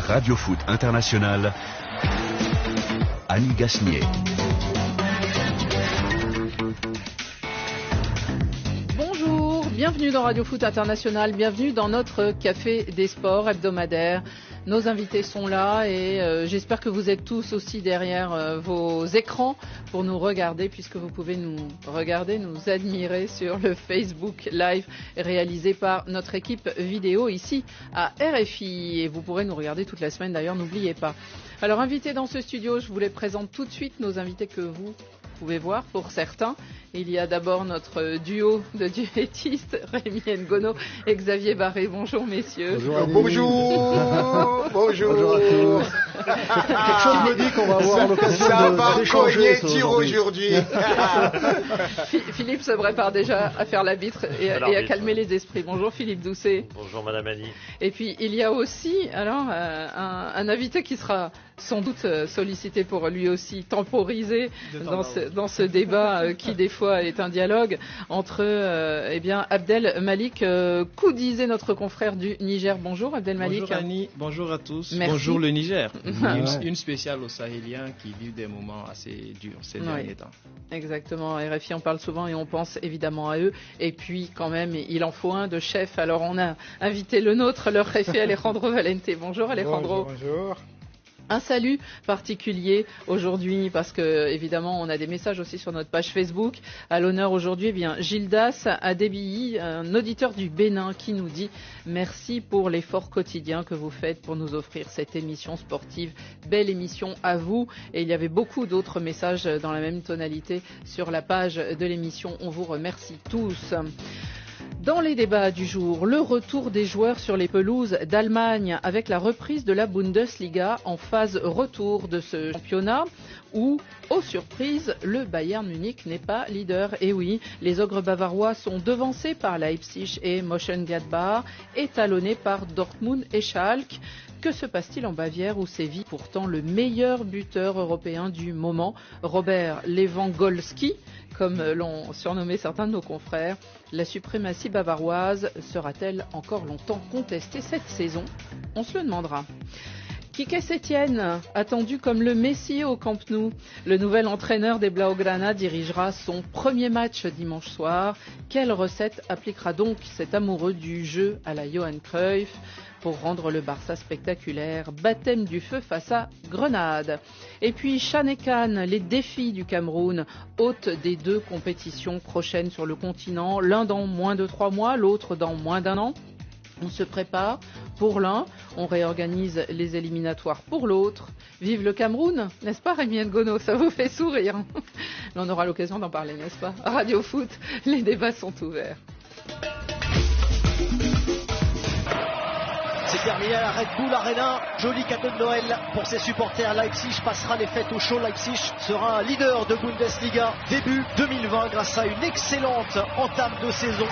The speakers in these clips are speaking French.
Radio Foot International, Annie Gasnier. Bonjour, bienvenue dans Radio Foot International, bienvenue dans notre Café des Sports hebdomadaire. Nos invités sont là et j'espère que vous êtes tous aussi derrière vos écrans pour nous regarder, puisque vous pouvez nous regarder, nous admirer sur le Facebook Live réalisé par notre équipe vidéo ici à RFI. Et vous pourrez nous regarder toute la semaine d'ailleurs, n'oubliez pas. Alors, invités dans ce studio, je vous les présente tout de suite, nos invités que vous pouvez voir pour certains. Il y a d'abord notre duo de duettistes, Rémi Ngono et Xavier Barré. Bonjour messieurs. Bonjour. Bonjour. Bonjour à tous. Quelque chose me dit qu'on va avoir l'occasion d'échanger aujourd'hui. Philippe se prépare déjà à faire l'arbitre et à calmer les esprits. Bonjour Philippe Doucet. Bonjour Madame Annie. Et puis il y a aussi alors un invité qui sera sans doute sollicité pour lui aussi temporiser dans ce débat qui des fois est un dialogue entre Abdel Malik Koudizé, notre confrère du Niger. Bonjour Abdel Malik. Bonjour Annie, bonjour à tous. Merci. Bonjour le Niger. Une spéciale aux Sahéliens qui vivent des moments assez durs ces derniers temps. Exactement, RFI en parle souvent et on pense évidemment à eux. Et puis quand même, il en faut un de chef. Alors on a invité le nôtre, leur réfé Alejandro Valente. Bonjour Alejandro. Bonjour. Un salut particulier aujourd'hui parce que évidemment on a des messages aussi sur notre page Facebook. À l'honneur aujourd'hui, Gildas Adebiyi, un auditeur du Bénin, qui nous dit merci pour l'effort quotidien que vous faites pour nous offrir cette émission sportive. Belle émission à vous. Et il y avait beaucoup d'autres messages dans la même tonalité sur la page de l'émission. On vous remercie tous. Dans les débats du jour, le retour des joueurs sur les pelouses d'Allemagne avec la reprise de la Bundesliga en phase retour de ce championnat où, aux surprises, le Bayern Munich n'est pas leader. Et oui, les ogres bavarois sont devancés par Leipzig et Mönchengladbach, étalonnés par Dortmund et Schalke. Que se passe-t-il en Bavière où sévit pourtant le meilleur buteur européen du moment, Robert Lewandowski, comme l'ont surnommé certains de nos confrères? La suprématie bavaroise sera-t-elle encore longtemps contestée cette saison? On se le demandera. Quique Setién, attendu comme le Messie au Camp Nou. Le nouvel entraîneur des Blaugrana dirigera son premier match dimanche soir. Quelle recette appliquera donc cet amoureux du jeu à la Johan Cruyff pour rendre le Barça spectaculaire? Baptême du feu face à Grenade. Et puis Chanekan, les défis du Cameroun, hôte des deux compétitions prochaines sur le continent, l'un dans moins de 3 mois, l'autre dans moins d'1 an. On se prépare pour l'un, on réorganise les éliminatoires pour l'autre. Vive le Cameroun, n'est-ce pas Rémi Ngono? Ça vous fait sourire. On aura l'occasion d'en parler, n'est-ce pas? Radio Foot, les débats sont ouverts. C'est terminé à la Red Bull Arena. Joli cadeau de Noël pour ses supporters. Leipzig passera les fêtes au chaud. Leipzig sera leader de Bundesliga début 2020 grâce à une excellente entame de saison.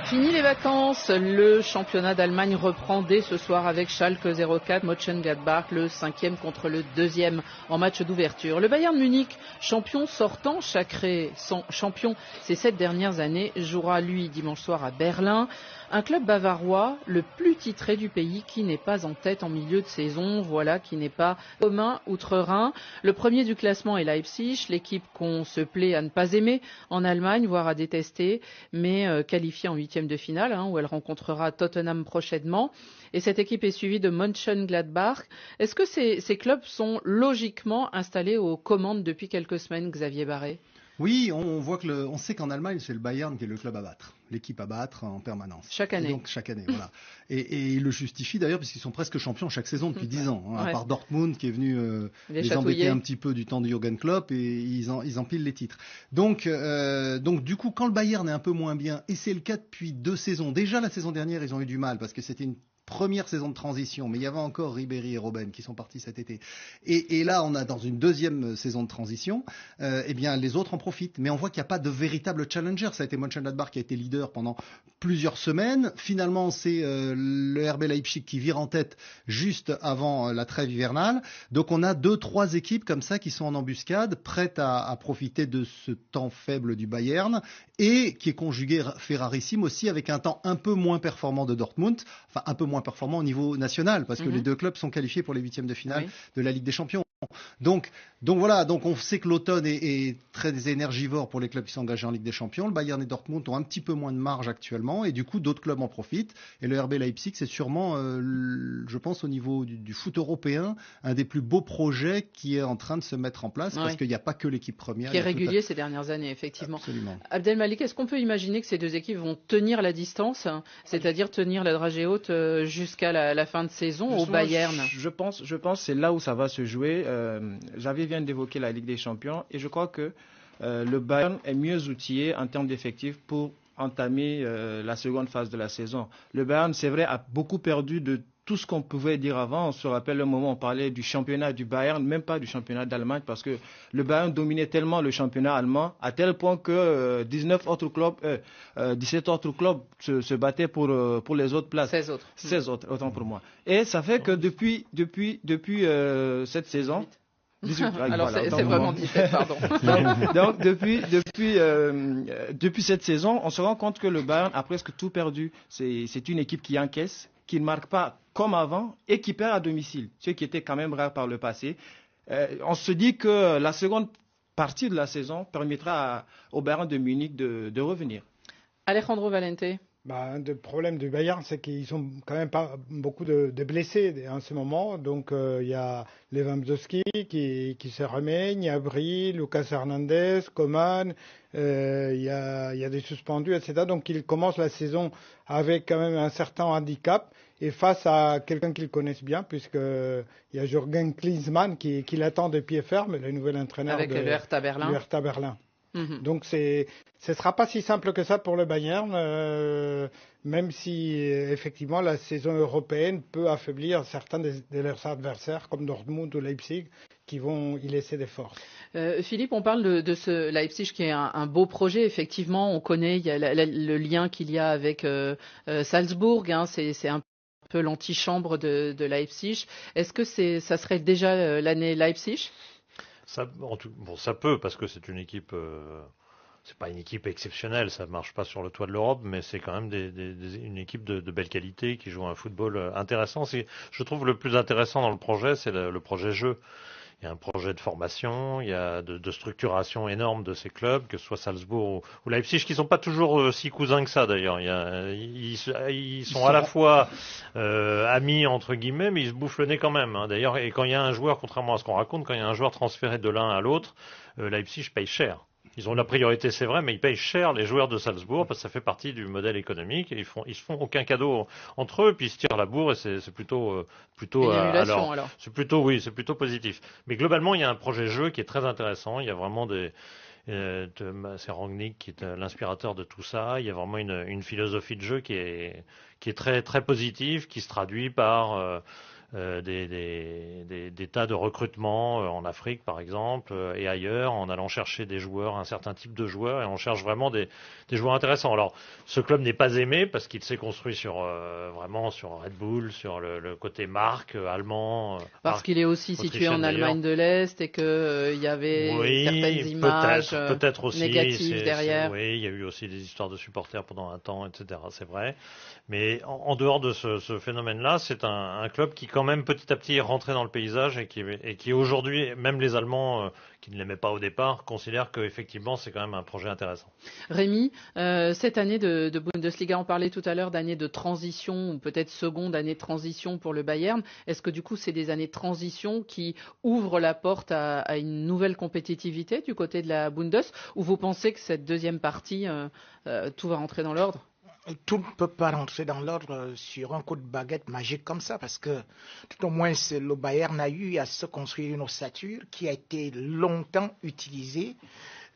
Fini les vacances, le championnat d'Allemagne reprend dès ce soir avec Schalke 04, Mönchengladbach, le 5e contre le 2e en match d'ouverture. Le Bayern Munich, champion sortant, sacré champion ces 7 dernières années, jouera lui dimanche soir à Berlin. Un club bavarois, le plus titré du pays, qui n'est pas en tête en milieu de saison, voilà, qui n'est pas commun outre-Rhin. Le premier du classement est Leipzig, l'équipe qu'on se plaît à ne pas aimer en Allemagne, voire à détester, mais qualifiée en 8e de finale, où elle rencontrera Tottenham prochainement. Et cette équipe est suivie de Mönchengladbach. Est-ce que ces clubs sont logiquement installés aux commandes depuis quelques semaines, Xavier Barré? Oui, on sait qu'en Allemagne, c'est le Bayern qui est le club à battre, l'équipe à battre en permanence. Chaque année. Donc chaque année, voilà. Et ils le justifient d'ailleurs puisqu'ils sont presque champions chaque saison depuis 10 ans. À part Dortmund qui est venu les embêter un petit peu du temps de Jürgen Klopp, et ils empilent les titres. Donc du coup, quand le Bayern est un peu moins bien, et c'est le cas depuis 2 saisons. Déjà la saison dernière, ils ont eu du mal parce que c'était première saison de transition, mais il y avait encore Ribéry et Robben qui sont partis cet été. Et là, on a dans une deuxième saison de transition, eh bien, les autres en profitent. Mais on voit qu'il n'y a pas de véritable challenger. Ça a été Mönchengladbach qui a été leader pendant plusieurs semaines. Finalement, c'est le RB Leipzig qui vire en tête juste avant la trêve hivernale. Donc, on a 2-3 équipes comme ça qui sont en embuscade, prêtes à profiter de ce temps faible du Bayern et qui est conjugué Ferrarissime aussi avec un temps un peu moins performant de Dortmund, enfin un peu moins performant au niveau national parce que les deux clubs sont qualifiés pour les huitièmes de finale de la Ligue des Champions. Donc voilà, donc on sait que l'automne est très énergivore pour les clubs qui sont engagés en Ligue des Champions. Le Bayern et Dortmund ont un petit peu moins de marge actuellement et du coup d'autres clubs en profitent. Et le RB Leipzig, c'est sûrement, je pense au niveau du foot européen, un des plus beaux projets qui est en train de se mettre en place parce qu'il n'y a pas que l'équipe première. Qui est régulier ces dernières années, effectivement. Absolument. Abdelmalik, est-ce qu'on peut imaginer que ces deux équipes vont tenir la distance, c'est-à-dire tenir la dragée haute jusqu'à la fin de saison au Bayern? Je pense que c'est là où ça va se jouer. Javier vient d'évoquer la Ligue des Champions et je crois que le Bayern est mieux outillé en termes d'effectifs pour entamer la seconde phase de la saison. Le Bayern, c'est vrai, a beaucoup perdu de tout ce qu'on pouvait dire avant. On se rappelle le moment où on parlait du championnat du Bayern, même pas du championnat d'Allemagne, parce que le Bayern dominait tellement le championnat allemand, à tel point que 17 autres clubs se battaient pour les autres places. 16 autres, autant pour moi. Et ça fait que depuis cette saison... 18, alors voilà, c'est vraiment 17, pardon. donc depuis cette saison, on se rend compte que le Bayern a presque tout perdu. C'est une équipe qui encaisse, qui ne marque pas comme avant et qui perd à domicile, ce qui était quand même rare par le passé. On se dit que la seconde partie de la saison permettra au Bayern de Munich de revenir. Alejandro Valente. Un des problèmes du Bayern, c'est qu'ils ont quand même pas beaucoup de blessés en ce moment. Donc, il y a Lewandowski qui se remet, Gnabry, Lucas Hernandez, Coman, il y a des suspendus, etc. Donc, ils commencent la saison avec quand même un certain handicap et face à quelqu'un qu'ils connaissent bien, puisqu'il y a Jürgen Klinsmann qui l'attend de pied ferme, le nouvel entraîneur avec le Hertha Berlin. Donc ce sera pas si simple que ça pour le Bayern, même si effectivement la saison européenne peut affaiblir certains de leurs adversaires comme Dortmund ou Leipzig qui vont y laisser des forces. Philippe, on parle de ce Leipzig qui est un beau projet. Effectivement, on connaît il y a le lien qu'il y a avec Salzbourg. C'est un peu l'antichambre de Leipzig. Est-ce que ça serait déjà l'année Leipzig ? Ça peut, parce que c'est une équipe, c'est pas une équipe exceptionnelle, ça marche pas sur le toit de l'Europe, mais c'est quand même une équipe de belle qualité qui joue un football intéressant. Je trouve le plus intéressant dans le projet, c'est le projet jeu. Il y a un projet de formation, il y a de structuration énorme de ces clubs, que ce soit Salzbourg ou Leipzig, qui sont pas toujours si cousins que ça d'ailleurs. Ils sont à la fois amis entre guillemets, mais ils se bouffent le nez quand même. D'ailleurs, et quand il y a un joueur, contrairement à ce qu'on raconte, quand il y a un joueur transféré de l'un à l'autre, Leipzig paye cher. Ils ont la priorité, c'est vrai, mais ils payent cher les joueurs de Salzbourg parce que ça fait partie du modèle économique. Et ils se font aucun cadeau entre eux, puis ils se tirent la bourre et c'est plutôt alors. C'est plutôt positif. Mais globalement, il y a un projet jeu qui est très intéressant. Il y a vraiment c'est Rangnick qui est l'inspirateur de tout ça. Il y a vraiment une philosophie de jeu qui est très très positive, qui se traduit par des tas de recrutements en Afrique par exemple et ailleurs, en allant chercher des joueurs, un certain type de joueurs, et on cherche vraiment des joueurs intéressants. Alors ce club n'est pas aimé parce qu'il s'est construit vraiment sur Red Bull, sur le côté marque allemand. Parce qu'il est aussi situé en Allemagne de l'Est et qu'il y avait certaines images peut-être aussi, négatives derrière. Oui, il y a eu aussi des histoires de supporters pendant un temps, etc. C'est vrai. Mais en dehors de ce phénomène-là, c'est un club qui quand même petit à petit est rentré dans le paysage et qui aujourd'hui, même les Allemands qui ne l'aimaient pas au départ, considèrent qu'effectivement c'est quand même un projet intéressant. Rémi, cette année de Bundesliga, on parlait tout à l'heure d'année de transition ou peut-être seconde année de transition pour le Bayern. Est-ce que du coup c'est des années de transition qui ouvrent la porte à une nouvelle compétitivité du côté de la Bundes, ou vous pensez que cette deuxième partie, tout va rentrer dans l'ordre ? Tout ne peut pas rentrer dans l'ordre sur un coup de baguette magique comme ça, parce que tout au moins le Bayern a eu à se construire une ossature qui a été longtemps utilisée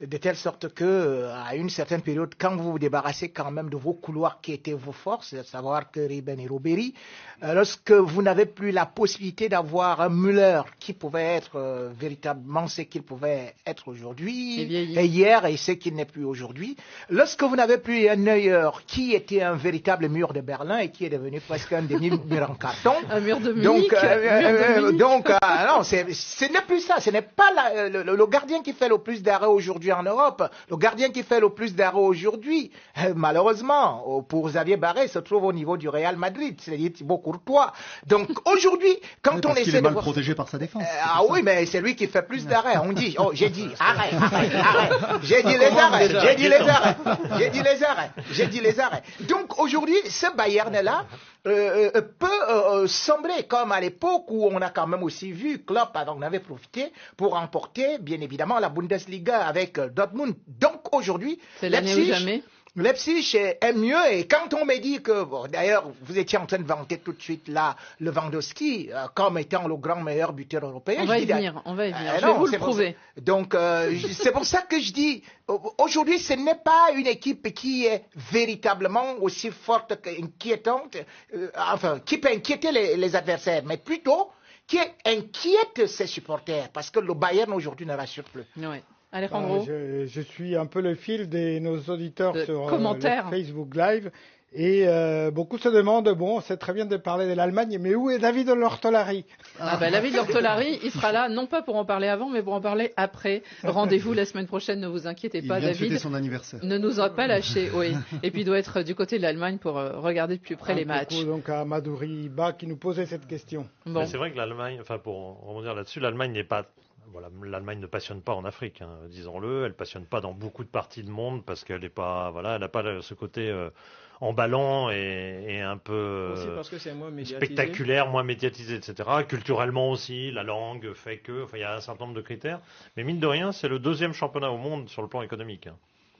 de telle sorte que à une certaine période, quand vous vous débarrassez quand même de vos couloirs qui étaient vos forces, à savoir que Riben et Ribéry, lorsque vous n'avez plus la possibilité d'avoir un Müller qui pouvait être véritablement ce qu'il pouvait être aujourd'hui et hier et ce qu'il n'est plus aujourd'hui, lorsque vous n'avez plus un Neuer qui était un véritable mur de Berlin et qui est devenu presque un demi-mur en carton, un mur de Munich. Non, ce n'est plus ça, ce n'est pas le gardien qui fait le plus d'arrêts aujourd'hui en Europe, le gardien qui fait le plus d'arrêts aujourd'hui, malheureusement, pour Xavier Barré, se trouve au niveau du Real Madrid, c'est-à-dire Thibaut Courtois. Donc aujourd'hui, quand on essaie qu'il est mal protégé par sa défense. Oui, mais c'est lui qui fait plus d'arrêts. On dit, j'ai dit, arrête. J'ai dit les arrêts. Donc aujourd'hui, ce Bayern-là peut sembler comme à l'époque où on a quand même aussi vu Klopp en avait profité pour remporter bien évidemment la Bundesliga avec Dortmund. Donc aujourd'hui, c'est l'année ou jamais. Leipzig est mieux et quand on me dit que, d'ailleurs, vous étiez en train de vanter tout de suite là Lewandowski comme étant le grand meilleur buteur européen. On va y venir. Je vais vous le prouver. Donc, c'est pour ça que je dis, aujourd'hui, ce n'est pas une équipe qui est véritablement aussi forte qu'inquiétante, qui peut inquiéter les adversaires, mais plutôt qui inquiète ses supporters, parce que le Bayern aujourd'hui ne rassure plus. Oui. Alejandro. Je suis un peu le fil de nos auditeurs sur Facebook Live et beaucoup se demandent, c'est très bien de parler de l'Allemagne, mais où est David Lortolari? David Lortolari, il sera là, non pas pour en parler avant, mais pour en parler après. Rendez-vous la semaine prochaine, ne vous inquiétez pas, David. Il vient de fêter son anniversaire. Ne nous a pas lâchés, oui. Et puis il doit être du côté de l'Allemagne pour regarder de plus près les matchs. Coucou donc à Madouri Ba qui nous posait cette question. Bon. C'est vrai que l'Allemagne, pour rebondir là-dessus, l'Allemagne n'est pas... Voilà, l'Allemagne ne passionne pas en Afrique, disons-le. Elle passionne pas dans beaucoup de parties du monde parce qu'elle n'est pas, elle n'a pas ce côté emballant et un peu parce que c'est moins spectaculaire, moins médiatisé, etc. Culturellement aussi, la langue fait que, il y a un certain nombre de critères. Mais mine de rien, c'est le deuxième championnat au monde sur le plan économique.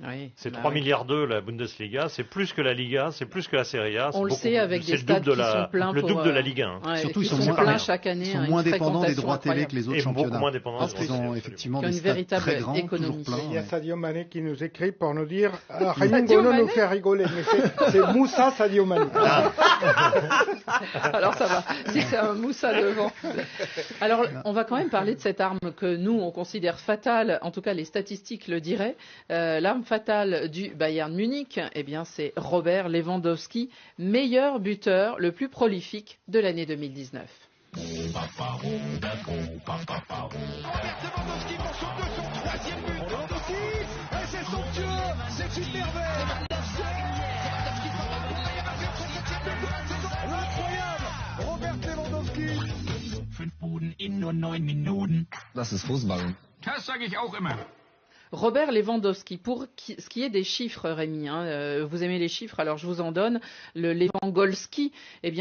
Oui, c'est 3 milliards la Bundesliga, c'est plus que la Liga, c'est plus que la Serie A. On le sait avec des stades qui sont pleins. Le double de la Ligue 1. Surtout, ils sont pleins chaque année. Ils sont moins dépendants des droits télé que les autres championnats. Beaucoup moins dépendants des droits télé. Ils ont effectivement des stades très grands, économie. toujours pleins. Il y a Sadio Mané qui nous écrit pour nous dire Raymond Gono nous fait rigoler, mais c'est Moussa Sadio Mané. Alors ça va, si c'est un Moussa devant. Alors on va quand même parler de cette arme que nous on considère fatale, en tout cas les statistiques le diraient. L'arme fatale du Bayern Munich, c'est Robert Lewandowski, meilleur buteur, le plus prolifique de l'année 2019. Robert Lewandowski pour son 203e but. Lewandowski, et c'est somptueux, c'est une merveille. Incroyable, Robert Lewandowski. 5 Buden in nur 9 Minuten. Das ist Fußball. Das sage ich auch immer. Robert Lewandowski, pour ce qui est des chiffres, Rémi, vous aimez les chiffres, alors je vous en donne. Le Lewandowski,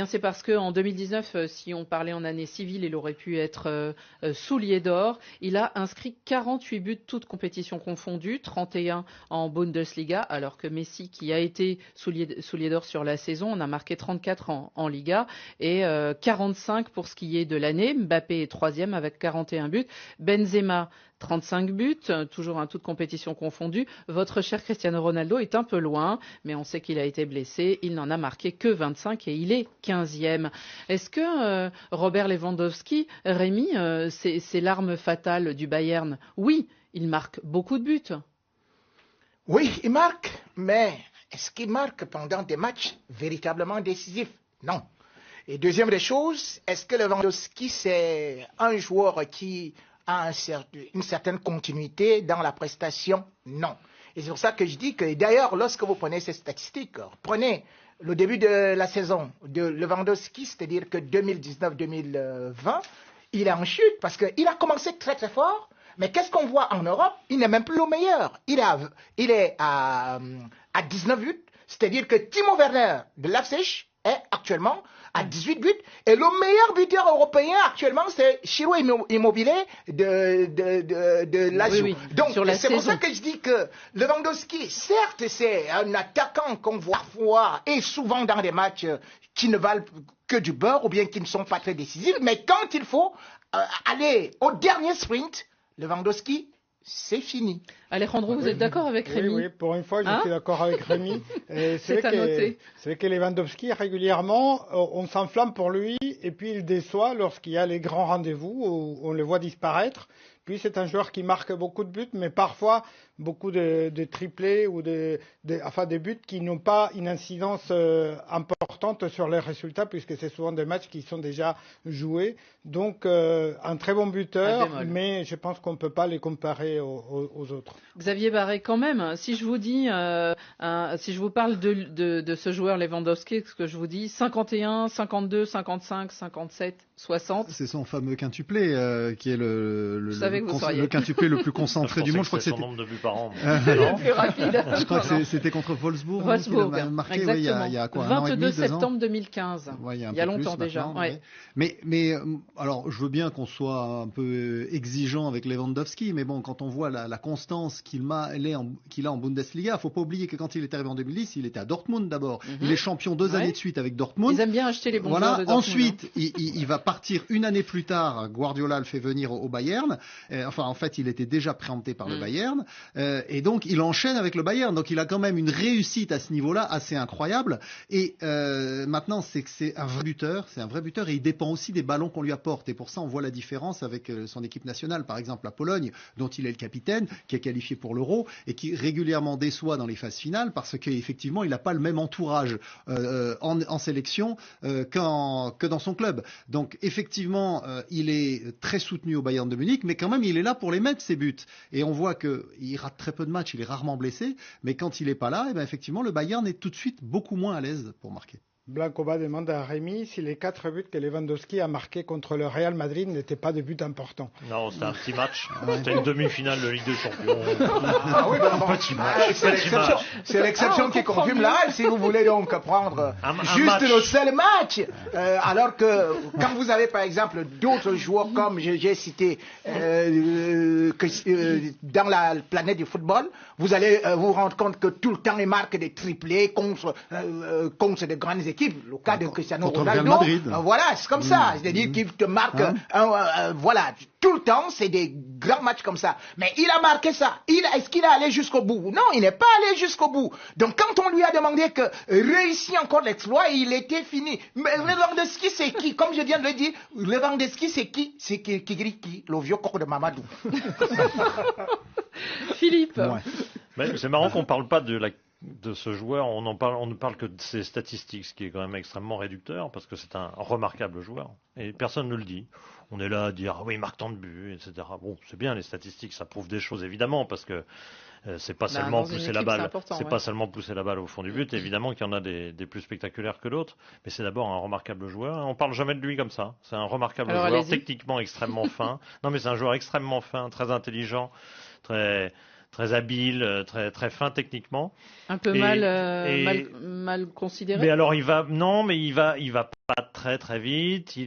c'est parce qu'en 2019, si on parlait en année civile, il aurait pu être soulier d'or. Il a inscrit 48 buts, toutes compétitions confondues, 31 en Bundesliga, alors que Messi, qui a été soulier d'or sur la saison, en a marqué 34 en Liga, et 45 pour ce qui est de l'année. Mbappé est 3e avec 41 buts. Benzema, 35 buts, toujours toutes compétitions confondues. Votre cher Cristiano Ronaldo est un peu loin, mais on sait qu'il a été blessé. Il n'en a marqué que 25 et il est 15e. Est-ce que Robert Lewandowski, Rémi, c'est l'arme fatale du Bayern? Oui, il marque beaucoup de buts. Oui, il marque, mais est-ce qu'il marque pendant des matchs véritablement décisifs? Non. Et deuxième des choses, est-ce que Lewandowski, c'est un joueur qui a une certaine continuité dans la prestation? Non. Et c'est pour ça que je dis que d'ailleurs, lorsque vous prenez ces statistiques, prenez le début de la saison de Lewandowski, c'est-à-dire que 2019-2020, il est en chute parce qu'il a commencé très très fort, mais qu'est-ce qu'on voit en Europe? Il n'est même plus le meilleur. Il est à 19 buts, c'est-à-dire que Timo Werner de Leipzig est actuellement à 18 buts. Et le meilleur buteur européen actuellement, c'est Ciro Immobile de Lazio. Oui, donc, c'est pour ça que je dis que Lewandowski, certes, c'est un attaquant qu'on voit voir et souvent dans des matchs qui ne valent que du beurre ou bien qui ne sont pas très décisifs. Mais quand il faut aller au dernier sprint, Lewandowski, c'est fini. Alejandro, vous êtes d'accord avec Rémi? Oui, pour une fois, je suis d'accord avec Rémi. C'est à noter. C'est vrai que Lewandowski, régulièrement, on s'enflamme pour lui et puis il déçoit lorsqu'il y a les grands rendez-vous où on le voit disparaître. Puis c'est un joueur qui marque beaucoup de buts, mais parfois beaucoup de triplés ou des buts qui n'ont pas une incidence importante sur les résultats, puisque c'est souvent des matchs qui sont déjà joués. Donc un très bon buteur, mais je pense qu'on ne peut pas les comparer aux autres. Xavier Barret, quand même, si je vous dis, si je vous parle de ce joueur Lewandowski, ce que je vous dis, 51, 52, 55, 57, 60. C'est son fameux quintuplé qui est le quintuplé le plus concentré du monde. Je crois que c'est son nombre de buts par an. Le plus rapide. Je crois que c'était contre Wolfsburg. Wolfsburg, qu'il a marqué, exactement. Il y a quoi, 22 septembre 2015. Ouais, il y a longtemps déjà. Ouais. Mais alors, je veux bien qu'on soit un peu exigeant avec Lewandowski, mais bon, quand on voit la constance qu'il a en Bundesliga, il faut pas oublier que quand il est arrivé en 2010, il était à Dortmund d'abord. Il est champion 2 années de suite avec Dortmund. Ils aiment bien acheter les bons joueurs de Dortmund. Ensuite, il va partir une année plus tard. Guardiola le fait venir au Bayern. En fait, il était déjà préempté par le Bayern. Et donc, il enchaîne avec le Bayern. Donc, il a quand même une réussite à ce niveau-là assez incroyable. Et maintenant, c'est que c'est un vrai buteur. C'est un vrai buteur. Et il dépend aussi des ballons qu'on lui apporte. Et pour ça, on voit la différence avec son équipe nationale. Par exemple, la Pologne, dont il est le capitaine, qui est qualifié pour l'Euro et qui régulièrement déçoit dans les phases finales parce qu'effectivement, il n'a pas le même entourage en sélection que dans son club. Donc, effectivement, il est très soutenu au Bayern de Munich, mais quand même, il est là pour les mettre, ses buts. Et on voit qu'il rate très peu de matchs, il est rarement blessé, mais quand il n'est pas là, effectivement, le Bayern est tout de suite beaucoup moins à l'aise pour marquer. Blancoba demande à Rémi si les 4 buts que Lewandowski a marqués contre le Real Madrid n'étaient pas des buts importants. Non, c'était un petit match. C'était une demi-finale de Ligue des Champions. Petit match. C'est l'exception qui confirme là. Si vous voulez donc prendre juste le seul match, alors que quand vous avez par exemple d'autres joueurs comme j'ai cité dans la planète du football, vous allez vous rendre compte que tout le temps ils marquent des triplés contre de grandes équipes. Le cas de Cristiano Ronaldo, voilà, c'est comme ça. C'est-à-dire qu'il te marque, voilà, tout le temps, c'est des grands matchs comme ça. Mais il a marqué ça. Est-ce qu'il est allé jusqu'au bout? Non, il n'est pas allé jusqu'au bout. Donc, quand on lui a demandé que réussit encore l'exploit, il était fini. Mais Lewandowski, c'est qui? Comme je viens de le dire, Lewandowski, c'est qui? C'est qui grille qui? Le vieux coq de Mamadou. Philippe. Mais c'est marrant qu'on ne parle pas de ce joueur, on ne parle que de ses statistiques, ce qui est quand même extrêmement réducteur, parce que c'est un remarquable joueur. Et personne ne le dit. On est là à dire, oui, il marque tant de buts, etc. Bon, c'est bien, les statistiques, ça prouve des choses, évidemment, parce que c'est pas seulement pousser la balle, pas seulement pousser la balle au fond du but. Évidemment qu'il y en a des plus spectaculaires que d'autres, mais c'est d'abord un remarquable joueur. On parle jamais de lui comme ça. C'est un remarquable joueur, techniquement extrêmement fin. Non, mais c'est un joueur extrêmement fin, très intelligent, très habile, très fin techniquement. Un peu mal considéré. Mais alors il va pas très très vite.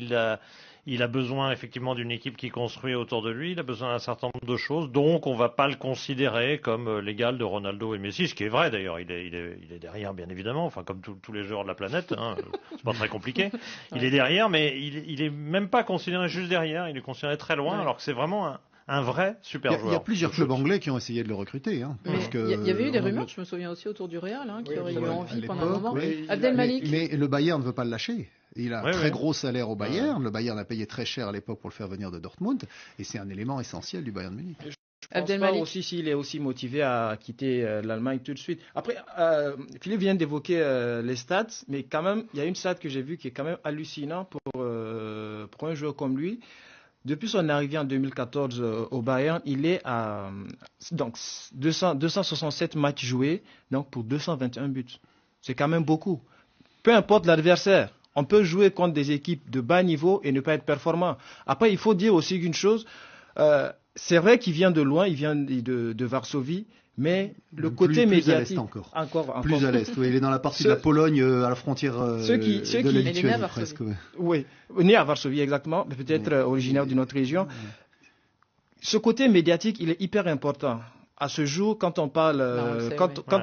Il a besoin effectivement d'une équipe qui construit autour de lui. Il a besoin d'un certain nombre de choses. Donc on va pas le considérer comme l'égal de Ronaldo et Messi, ce qui est vrai d'ailleurs. Il est derrière bien évidemment. Enfin comme tous les joueurs de la planète. C'est pas très compliqué. Il est derrière, mais il est même pas considéré juste derrière. Il est considéré très loin, alors que c'est vraiment un vrai super joueur. Il y a plusieurs clubs anglais qui ont essayé de le recruter. Il y avait eu des rumeurs, je me souviens aussi autour du Real, qui aurait eu envie pendant un moment. Abdelmalik. Mais le Bayern ne veut pas le lâcher. Il a un très gros salaire au Bayern. Le Bayern a payé très cher à l'époque pour le faire venir de Dortmund. Et c'est un élément essentiel du Bayern Munich. Je pense pas aussi s'il est aussi motivé à quitter l'Allemagne tout de suite. Après, Philippe vient d'évoquer les stats, mais quand même, il y a une stat que j'ai vue qui est quand même hallucinant pour un joueur comme lui. Depuis son arrivée en 2014 au Bayern, il est à 267 matchs joués, donc pour 221 buts. C'est quand même beaucoup. Peu importe l'adversaire, on peut jouer contre des équipes de bas niveau et ne pas être performant. Après, il faut dire aussi une chose, c'est vrai qu'il vient de loin, il vient de Varsovie, mais le côté médiatique... Encore plus à l'est, oui, il est dans la partie de la Pologne, à la frontière de la Lituanie presque. Oui, né à Varsovie exactement, mais peut-être originaire d'une autre région. Ce côté médiatique, il est hyper important. À ce jour, quand on parle,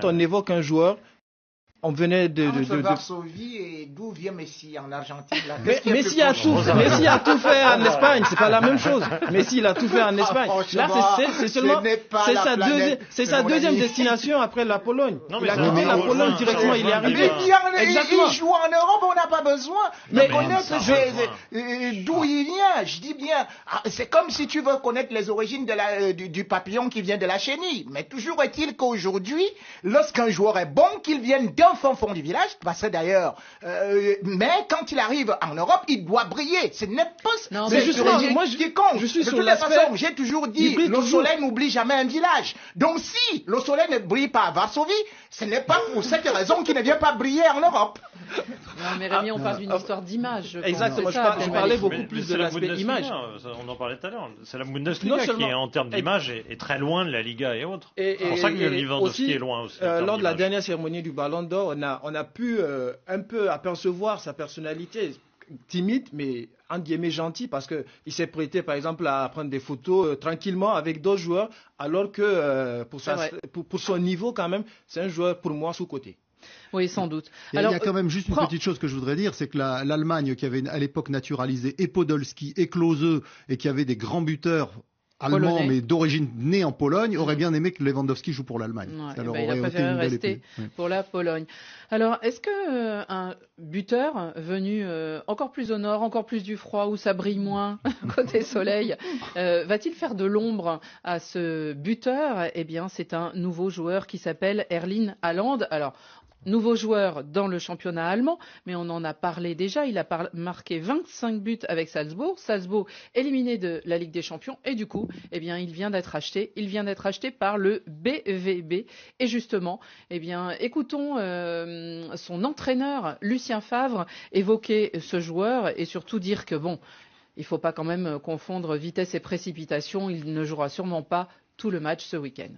on évoque un joueur, On venait de Varsovie et d'où vient Messi en Argentine là. Messi a tout fait en Espagne, c'est pas la même chose. Messi il a tout fait en Espagne. Là c'est seulement c'est sa deuxième destination après la Pologne. Il a quitté la Pologne directement, il est arrivé. Il joue en Europe, on n'a pas besoin de connaître d'où il vient. Je dis bien, c'est comme si tu veux connaître les origines du papillon qui vient de la chenille. Mais toujours est-il qu'aujourd'hui, lorsqu'un joueur est bon, qu'il vienne d'un fond du village, parce que d'ailleurs, mais quand il arrive en Europe, il doit briller. Ce n'est pas mais justement, moi qui compte. Je suis de sur toute l'aspect. façon, j'ai toujours dit, le soleil n'oublie jamais un village. Donc si le soleil ne brille pas à Varsovie, ce n'est pas pour cette raison qu'il ne vient pas briller en Europe. Non, mais Rémi, on parle d'une histoire d'image. Exactement, je parlais beaucoup plus de l'aspect image. On en parlait tout à l'heure. C'est la Bundesliga qui, en termes d'image, est très loin de la Liga et autres. C'est pour ça que Lewandowski est loin aussi. Lors de la dernière cérémonie du Ballon d'Or, on a pu un peu apercevoir sa personnalité timide, mais entre guillemets gentil, parce qu'il s'est prêté par exemple à prendre des photos tranquillement avec d'autres joueurs, alors que pour son niveau quand même, c'est un joueur pour moi sous-coté. Oui, sans doute. Il y a quand même juste une petite chose que je voudrais dire, c'est que l'Allemagne qui avait à l'époque naturalisé et Podolski et Klose et qui avait des grands buteurs allemand, mais d'origine née en Pologne, aurait bien aimé que Lewandowski joue pour l'Allemagne. Ouais, il a préféré rester pour la Pologne. Alors, est-ce que un buteur venu encore plus au nord, encore plus du froid, où ça brille moins côté soleil, va-t-il faire de l'ombre à ce buteur? Eh bien, c'est un nouveau joueur qui s'appelle Erling Haaland. Alors, nouveau joueur dans le championnat allemand, mais on en a parlé déjà. Il a marqué 25 buts avec Salzbourg. Salzbourg éliminé de la Ligue des Champions et du coup, eh bien, il vient d'être acheté. Il vient d'être acheté par le BVB. Et justement, eh bien, écoutons son entraîneur Lucien Favre évoquer ce joueur et surtout dire que bon, il ne faut pas quand même confondre vitesse et précipitation. Il ne jouera sûrement pas tout le match ce week-end.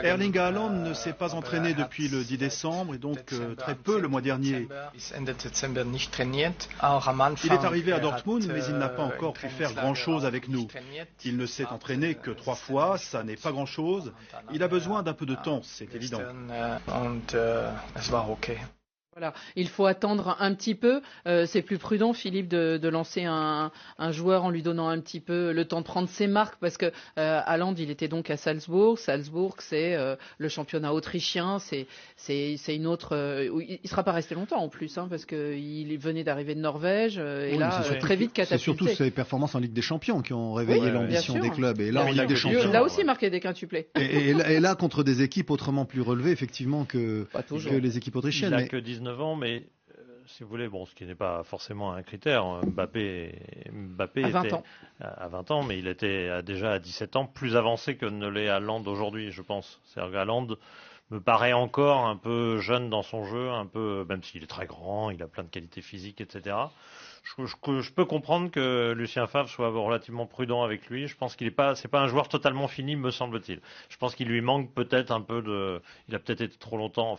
Erling Haaland ne s'est pas entraîné depuis le 10 décembre et donc très peu le mois dernier. Il est arrivé à Dortmund mais il n'a pas encore pu faire grand-chose avec nous. Il ne s'est entraîné que 3 fois, ça n'est pas grand-chose. Il a besoin d'un peu de temps, c'est évident. Voilà, il faut attendre un petit peu. C'est plus prudent, Philippe, de lancer un joueur en lui donnant un petit peu le temps de prendre ses marques, parce que Haaland, il était donc à Salzbourg. Salzbourg, c'est le championnat autrichien. C'est une autre. Il sera pas resté longtemps en plus, parce qu'il venait d'arriver de Norvège et là très vite catapulté. C'est surtout ses performances en Ligue des Champions qui ont réveillé l'ambition des clubs. Et là, en Ligue des Champions, il a aussi marqué des quintuplés. Et là, contre des équipes autrement plus relevées, effectivement, que les équipes autrichiennes. Il n'a que 19 ans, mais si vous voulez, ce qui n'est pas forcément un critère. Mbappé à 20 ans, mais il était déjà à 17 ans plus avancé que ne l'est Haaland aujourd'hui, je pense. C'est-à-dire qu'Haaland me paraît encore un peu jeune dans son jeu, un peu, même s'il est très grand, il a plein de qualités physiques, etc. Je peux comprendre que Lucien Favre soit relativement prudent avec lui. Je pense qu'il c'est pas un joueur totalement fini, me semble-t-il. Je pense qu'il lui manque peut-être un peu il a peut-être été trop longtemps,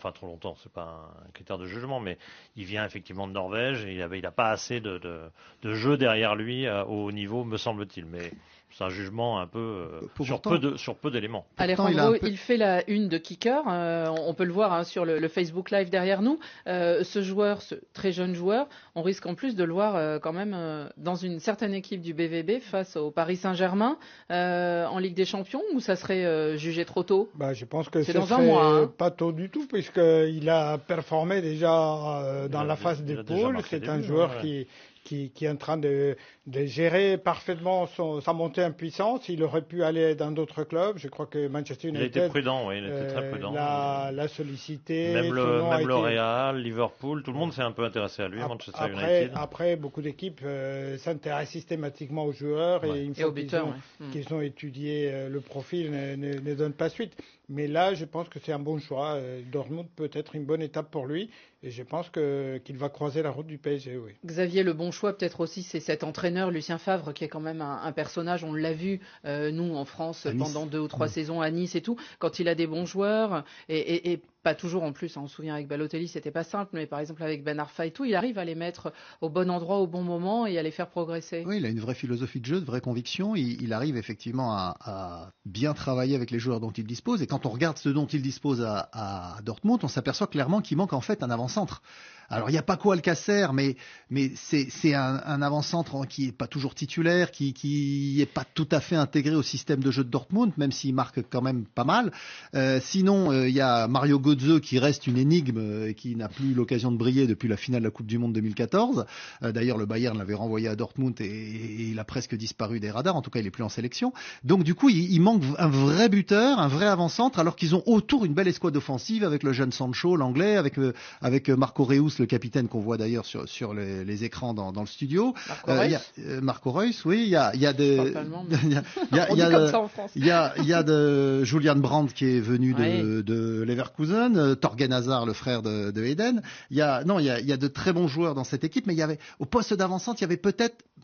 c'est pas un critère de jugement, mais il vient effectivement de Norvège et il a pas assez de jeu derrière lui au haut niveau, me semble-t-il. Mais c'est un jugement un peu sur peu d'éléments. Alejandro, il fait la une de Kicker. On peut le voir sur le Facebook Live derrière nous. Ce joueur, ce très jeune joueur, on risque en plus de le voir quand même dans une certaine équipe du BVB face au Paris Saint-Germain en Ligue des Champions, ou ça serait jugé trop tôt? Je pense que c'est dans un mois. Pas tôt du tout, puisqu'il a performé déjà dans la phase des poules. C'est un joueur qui est en train de gérer parfaitement sa montée en puissance. Il aurait pu aller dans d'autres clubs. Je crois que Manchester United... Il a été prudent, il était très prudent. L'a sollicité. Même le Real, Liverpool, tout le monde s'est un peu intéressé à lui, Manchester United. Après, beaucoup d'équipes s'intéressent systématiquement aux joueurs et une fois qu'ils ont étudié le profil, ne donnent pas suite. Mais là, je pense que c'est un bon choix. Dortmund peut être une bonne étape pour lui. Et je pense qu'il va croiser la route du PSG, oui. Xavier, le bon choix, peut-être aussi, c'est cet entraîneur, Lucien Favre, qui est quand même un personnage. On l'a vu, nous, en France, pendant 2 ou 3 saisons à Nice et tout. Quand il a des bons joueurs, et pas toujours en plus, on se souvient avec Balotelli, c'était pas simple, mais par exemple avec Ben Arfa et tout, il arrive à les mettre au bon endroit, au bon moment et à les faire progresser. Oui, il a une vraie philosophie de jeu, de vraie conviction. Il arrive effectivement à bien travailler avec les joueurs dont il dispose. Et quand on regarde ce dont il dispose à Dortmund, on s'aperçoit clairement qu'il manque en fait un avant-centre. Alors il n'y a pas quoi Alcacer, mais c'est un avant-centre qui est pas toujours titulaire, qui est pas tout à fait intégré au système de jeu de Dortmund, même s'il marque quand même pas mal. Sinon, il y a Mario Götze qui reste une énigme et qui n'a plus l'occasion de briller depuis la finale de la Coupe du Monde 2014. D'ailleurs, le Bayern l'avait renvoyé à Dortmund et il a presque disparu des radars. En tout cas, il est plus en sélection. Donc du coup, il manque un vrai buteur, un vrai avant-centre, alors qu'ils ont autour une belle escouade offensive avec le jeune Sancho, l'anglais, avec Marco Reus, le capitaine qu'on voit d'ailleurs sur les écrans dans le studio. Marco Reus, oui. Il y a de Julian Brandt qui est venu de Leverkusen, Torgen Hazard, le frère de Eden. Il y a de très bons joueurs dans cette équipe, mais il y avait au poste d'avant-centre,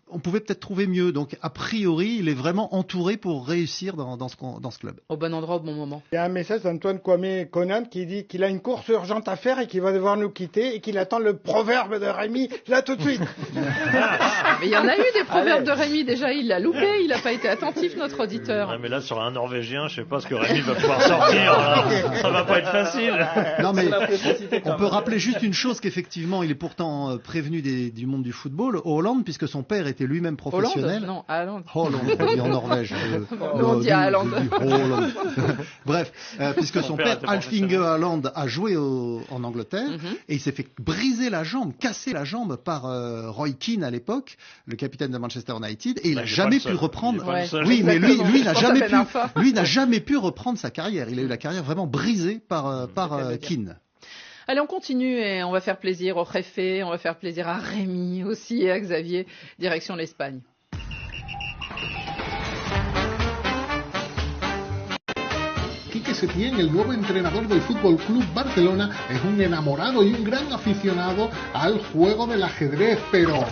on pouvait peut-être trouver mieux. Donc a priori, il est vraiment entouré pour réussir dans ce club. Au bon endroit, au bon moment. Il y a un message d'Antoine Kwame Conan qui dit qu'il a une course urgente à faire et qu'il va devoir nous quitter et qu'il attend le proverbe de Rémi là tout de suite. Mais il y en a eu des proverbes de Rémi déjà, il l'a loupé, il n'a pas été attentif notre auditeur. Ouais, mais là sur un Norvégien, je sais pas ce que Rémi va pouvoir sortir. Ça va pas être facile. Non mais on peut rappeler juste une chose qu'effectivement il est pourtant prévenu du monde du football au Hollande puisque son père était lui-même professionnel. Hollande, non, à Hollande. Hollande, on dit en Norvège. On dit à Hollande. Bref, puisque son père Alf Inge Haaland a joué en Angleterre et il s'est fait casser la jambe par Roy Keane à l'époque, le capitaine de Manchester United, et il n'a jamais pu reprendre. Oui, mais lui n'a jamais pu reprendre sa carrière. Il a eu la carrière vraiment brisée par Keane. Allez, on continue et on va faire plaisir au Réfé, on va faire plaisir à Rémi aussi et à Xavier, direction l'Espagne. Quique Setién, el nuevo entrenador del Fútbol Club Barcelona, es un enamorado y un gran aficionado al juego del ajedrez, pero...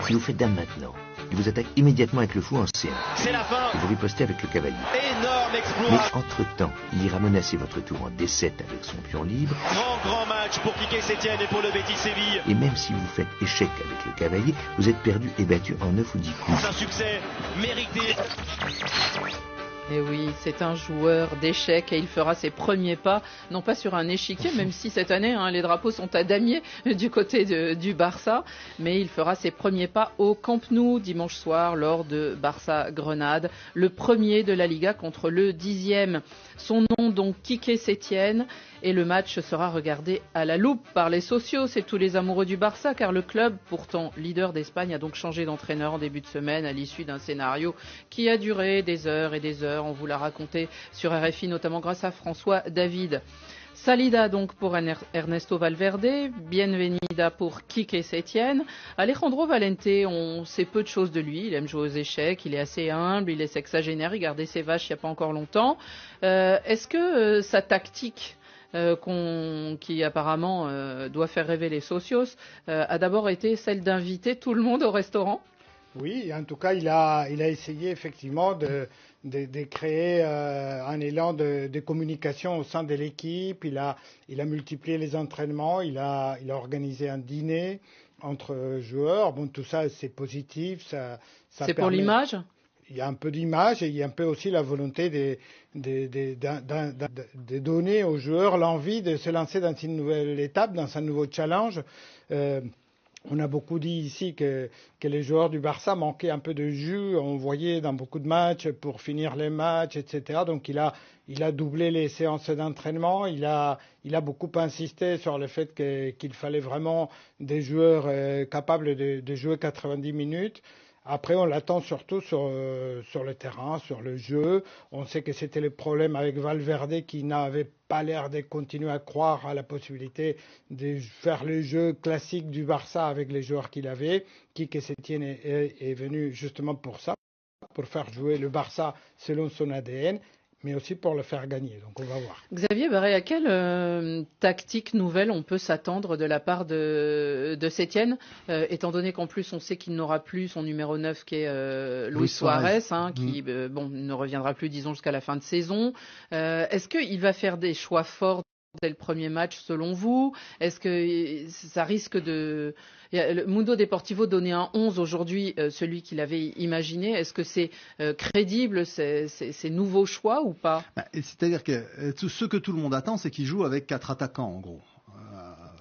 Si vous faites dame maintenant, il vous attaque immédiatement avec le fou en C1. C'est la fin. Et vous ripostez avec le cavalier. Énorme exploit. Mais entre-temps, il ira menacer votre tour en D7 avec son pion libre. Grand match pour Quique Setién et pour le Betis Séville. Et même si vous faites échec avec le cavalier, vous êtes perdu et battu en 9 ou 10 coups. C'est un succès mérité. Et oui, c'est un joueur d'échecs et il fera ses premiers pas, non pas sur un échiquier, même si cette année les drapeaux sont à damier du côté du Barça, mais il fera ses premiers pas au Camp Nou dimanche soir lors de Barça-Grenade, le premier de la Liga contre le 10e. Son nom donc Quique Setién et le match sera regardé à la loupe par les socios et tous les amoureux du Barça car le club, pourtant leader d'Espagne, a donc changé d'entraîneur en début de semaine à l'issue d'un scénario qui a duré des heures et des heures. On vous l'a raconté sur RFI notamment grâce à François David. Salida donc pour Ernesto Valverde, bienvenida pour Quique Setién. Alejandro Valente, on sait peu de choses de lui, il aime jouer aux échecs, il est assez humble, il est sexagénaire, il gardait ses vaches il n'y a pas encore longtemps. Est-ce que sa tactique qui apparemment doit faire rêver les socios a d'abord été celle d'inviter tout le monde au restaurant? Oui, en tout cas, il a essayé effectivement de créer un élan de communication au sein de l'équipe. Il a multiplié les entraînements. Il a organisé un dîner entre joueurs. Bon, tout ça, c'est positif. Ça c'est pour l'image. Il y a un peu d'image et il y a un peu aussi la volonté de donner aux joueurs l'envie de se lancer dans une nouvelle étape, dans un nouveau challenge. On a beaucoup dit ici que les joueurs du Barça manquaient un peu de jus. On voyait dans beaucoup de matchs pour finir les matchs, etc. Donc il a doublé les séances d'entraînement. Il a beaucoup insisté sur le fait qu'il fallait vraiment des joueurs capables de jouer 90 minutes. Après, on l'attend surtout sur le terrain, sur le jeu. On sait que c'était le problème avec Valverde qui n'avait pas l'air de continuer à croire à la possibilité de faire le jeu classique du Barça avec les joueurs qu'il avait. Quique Setién est venu justement pour ça, pour faire jouer le Barça selon son ADN, mais aussi pour le faire gagner. Donc on va voir. Xavier Barré, à quelle tactique nouvelle on peut s'attendre de la part de Setién, étant donné qu'en plus on sait qu'il n'aura plus son numéro 9 qui est Luis Suarez, qui ne reviendra plus disons jusqu'à la fin de saison. Est-ce qu'il va faire des choix forts dès le premier match selon vous? Est-ce que ça risque de... Le Mundo Deportivo donnait un 11 aujourd'hui, celui qu'il avait imaginé. Est-ce que c'est crédible ces nouveaux choix ou pas? C'est-à-dire que ce que tout le monde attend, c'est qu'il joue avec 4 attaquants en gros.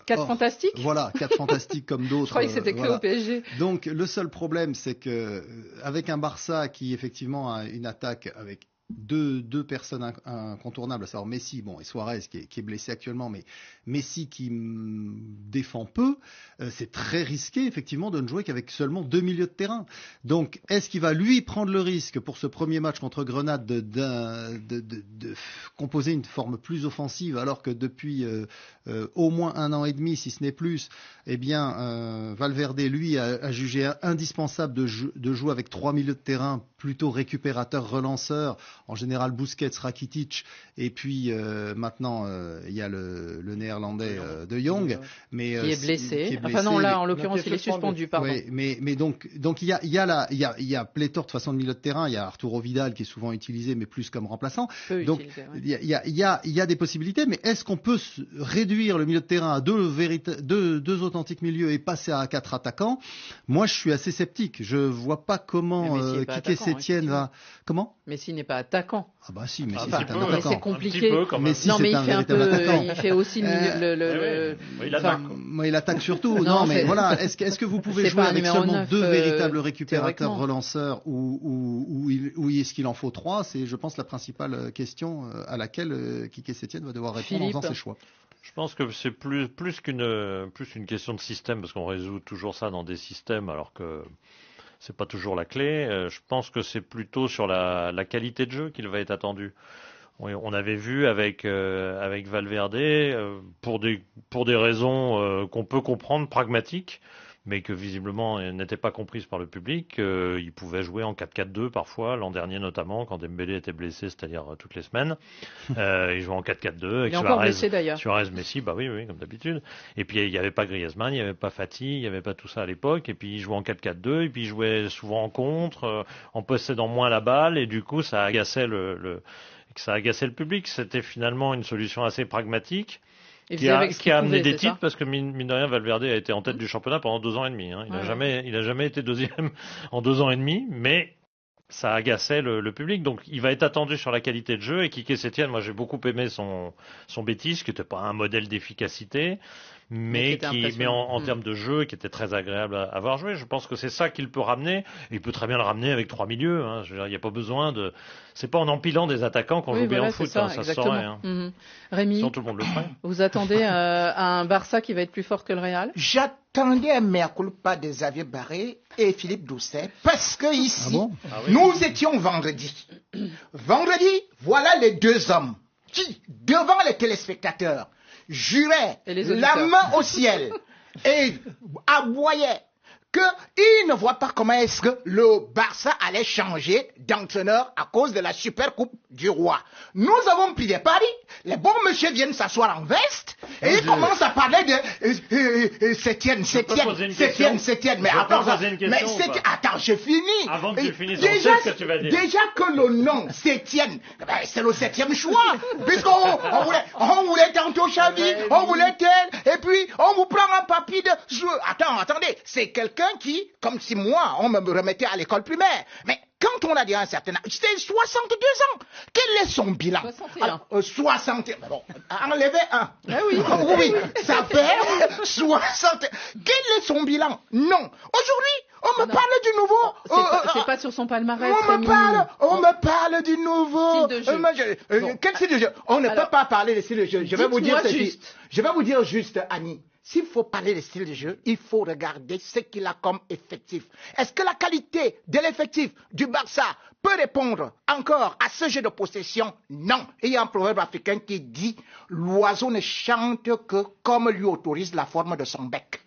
4 fantastiques? Voilà, 4 fantastiques comme d'autres. Je croyais que c'était que au PSG. Donc le seul problème, c'est que avec un Barça qui effectivement a une attaque avec deux personnes incontournables, à savoir Messi, et Suarez qui est blessé actuellement, mais Messi qui défend peu, c'est très risqué effectivement de ne jouer qu'avec seulement 2 milieux de terrain. Donc est-ce qu'il va lui prendre le risque pour ce premier match contre Grenade de composer une forme plus offensive, alors que depuis au moins 1 an et demi, si ce n'est plus, Valverde lui a jugé indispensable de jouer avec 3 milieux de terrain plutôt récupérateurs, relanceurs, en général Busquets, Rakitic, et puis maintenant il y a le néerlandais De Jong, mais qui est blessé. Là en l'occurrence il est suspendu, pardon. Oui, mais donc il y a pléthore de façon de milieu de terrain. Il y a Arturo Vidal qui est souvent utilisé, mais plus comme remplaçant. Donc il y a des possibilités, mais est-ce qu'on peut réduire le milieu de terrain à deux authentiques milieux et passer à 4 attaquants? Moi je suis assez sceptique. Je vois pas comment Quique Sétienne va. Comment? Messi n'est pas attaquant. Ah bah si, Messi c'est un attaquant. Mais c'est compliqué. Messi c'est un véritable attaquant. Il fait aussi il attaque surtout. Non, mais voilà. Est-ce que vous pouvez jouer avec seulement 2 véritables récupérateurs relanceurs ou est-ce qu'il en faut 3? C'est, je pense, la principale question à laquelle Quique Sétienne va devoir répondre dans ses choix. Je pense que c'est plus qu'une question de système, parce qu'on résout toujours ça dans des systèmes, alors que c'est pas toujours la clé. Je pense que c'est plutôt sur la qualité de jeu qu'il va être attendu. On avait vu avec Valverde, pour des raisons qu'on peut comprendre, pragmatiques, mais que visiblement n'étaient pas comprises par le public, il pouvait jouer en 4-4-2 parfois, l'an dernier notamment, quand Dembélé était blessé, c'est-à-dire toutes les semaines. Il jouait en 4-4-2 avec Suarez, Messi, oui, comme d'habitude. Et puis il n'y avait pas Griezmann, il n'y avait pas Fati, il n'y avait pas tout ça à l'époque. Et puis il jouait en 4-4-2, et puis il jouait souvent en contre, en possédant moins la balle, et du coup ça agaçait le public. C'était finalement une solution assez pragmatique. Qui a amené des titres, parce que mine de rien, Valverde a été en tête du championnat pendant 2 ans et demi. Il n'a jamais été deuxième en 2 ans et demi, mais ça agaçait le public. Donc il va être attendu sur la qualité de jeu. Et Quique Sétienne, moi j'ai beaucoup aimé son Betis, qui n'était pas un modèle d'efficacité, mais en termes de jeu, qui était très agréable à avoir joué. Je pense que c'est ça qu'il peut ramener. Il peut très bien le ramener avec 3 milieux. Je veux dire, il n'y a pas besoin de... C'est pas en empilant des attaquants qu'on joue bien au foot. Ça se saurait. Rémi, sinon, tout le monde le ferait. Vous attendez un Barça qui va être plus fort que le Real? J'attendais un mea culpa de Xavier Barré et Philippe Doucet, parce que ici, nous étions vendredi. Vendredi, voilà les 2 hommes qui, devant les téléspectateurs, juraient la main au ciel et aboyaient qu'ils ne voient pas comment est-ce que le Barça allait changer d'entraîneur à cause de la Super Coupe du Roi. Nous avons pris des paris, les bons messieurs viennent s'asseoir en veste et ils commencent à parler de Sétienne. Mais attends, j'ai fini. Avant que tu finisses, on sait ce que tu vas dire. Déjà que le nom Sétienne, c'est le 7e choix, puisqu'on voulait tantôt Xavi, on voulait tel, et puis on vous prend un papier de... Attendez, c'est quelqu'un qui, comme si moi, on me remettait à l'école primaire. Mais quand on a dit un certain âge, c'est 62 ans. Quel est son bilan? 61. Bon, enlevez 1. Oui, ça fait 60. Quel est son bilan? Non. Aujourd'hui, on me parle du nouveau. C'est pas sur son palmarès. On me parle du nouveau. Quel style de jeu? On ne peut pas parler de style de jeu. Je vais vous dire juste, Annie. S'il faut parler de style de jeu, il faut regarder ce qu'il a comme effectif. Est-ce que la qualité de l'effectif du Barça peut répondre encore à ce jeu de possession? Non. Il y a un proverbe africain qui dit « L'oiseau ne chante que comme lui autorise la forme de son bec ».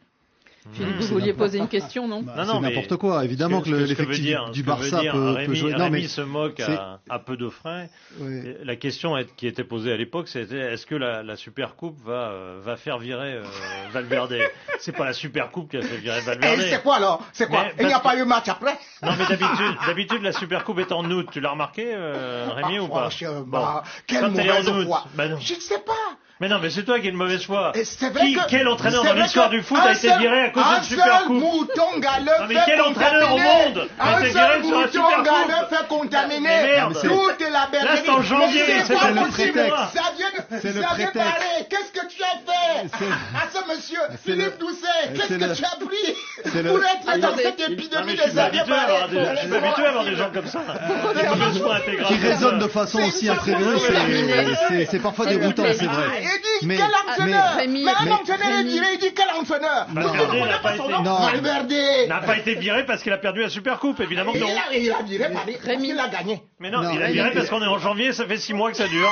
Philippe, vous vouliez poser une question, non? C'est n'importe quoi. Évidemment que l'effectif du Barça peut jouer. Rémi se moque à peu de frais. Oui. La question qui était posée à l'époque, c'était est-ce que la Super Coupe va faire virer Valverde? C'est pas la Super Coupe qui a fait virer Valverde. C'est quoi alors? Il n'y a pas eu match après? Non, mais d'habitude la Super Coupe est en août. Tu l'as remarqué, Rémi, ou pas? Quelle mauvaise foi. Je ne sais pas. Mais non, mais c'est toi qui es une mauvaise foi. Quel entraîneur dans l'histoire du foot a été viré à cause d'une super coupe? Mais quel entraîneur au monde a été viré sur la super coupe? Fait contaminer. Merde. Toute la bergerie. Là, c'est en janvier. C'est le prétexte. Ça vient de parler. Qu'est-ce que tu as fait à ce monsieur Philippe Doucet? Qu'est-ce que tu as pris pour être dans cette épidémie des habitués? Je suis habitué à avoir des gens comme ça. Qui raisonnent de façon aussi imprévue. C'est parfois déroutant, c'est vrai. Il dit quel entraîneur? Mais un entraîneur il dit quel entraîneur? Valverde n'a pas été viré parce qu'il a perdu la Super Coupe, évidemment que non. Il a viré parce qu'il a gagné. Mais non, il a viré parce qu'on est en janvier, ça fait 6 mois que ça dure.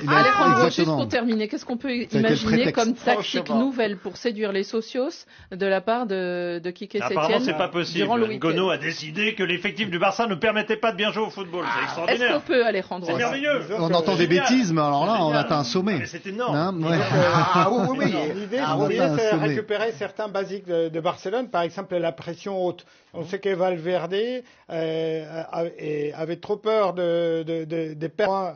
Alejandro, juste pour terminer, qu'est-ce qu'on peut imaginer comme tactique nouvelle pour séduire les socios de la part de Quique Setién? Apparemment, c'est pas possible. Ngono a décidé que l'effectif du Barça ne permettait pas de bien jouer au football. C'est extraordinaire. Est-ce qu'on peut, Alejandro? C'est merveilleux. On entend des bêtises, mais alors là, on atteint un sommet. Mais c'est énorme. L'idée, c'est récupérer certains basiques de Barcelone, par exemple la pression haute. On sait que Valverde avait trop peur de perdre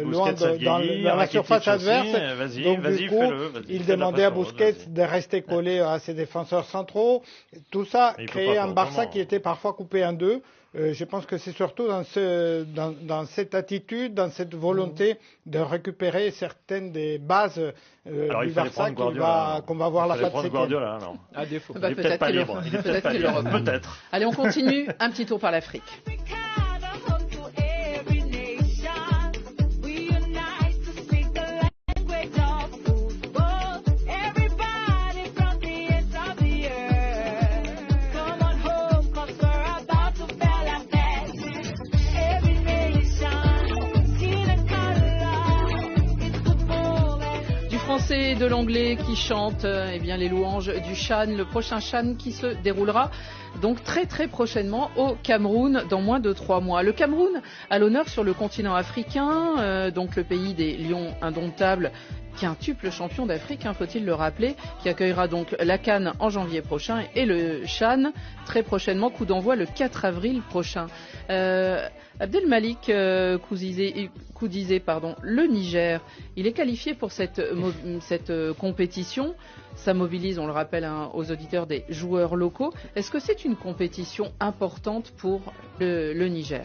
loin dans la surface adverse. Donc du coup, il demandait à Busquets de rester collé à ses défenseurs centraux. Tout ça créait un Barça qui était parfois coupé en deux. Je pense que c'est surtout dans cette attitude, dans cette volonté de récupérer certaines des bases du Barça qu'on va voir la patte Setién. Guardiola, alors. À défaut. Il est peut-être pas libre. Peut-être. Allez, on continue. Un petit tour par l'Afrique. Et de l'anglais qui chante les louanges du Chan, le prochain Chan qui se déroulera donc très très prochainement au Cameroun dans moins de 3 mois. Le Cameroun à l'honneur sur le continent africain, donc le pays des lions indomptables, quintuple champion d'Afrique, faut-il le rappeler, qui accueillera donc la CAN en janvier prochain et le Chan très prochainement, coup d'envoi le 4 avril prochain. Abdelmalik Koudizé, le Niger, il est qualifié pour cette compétition. Ça mobilise, on le rappelle, aux auditeurs, des joueurs locaux. Est-ce que c'est une compétition importante pour le Niger?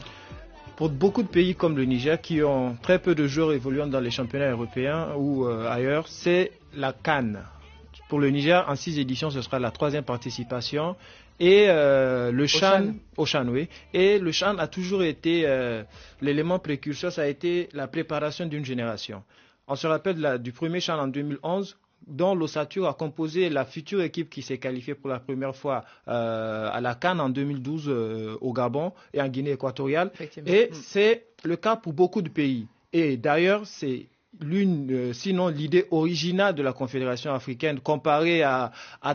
Pour beaucoup de pays comme le Niger, qui ont très peu de joueurs évoluant dans les championnats européens ou ailleurs, c'est la CAN. Pour le Niger, en 6 éditions, ce sera la 3e participation. Et le Chan, oui. Et le Chan a toujours été l'élément précurseur, ça a été la préparation d'une génération. On se rappelle du premier Chan en 2011, dont l'Ossature a composé la future équipe qui s'est qualifiée pour la première fois à la CAN en 2012 au Gabon et en Guinée équatoriale. Et c'est le cas pour beaucoup de pays. Et d'ailleurs, c'est sinon l'idée originale de la Confédération africaine, comparée à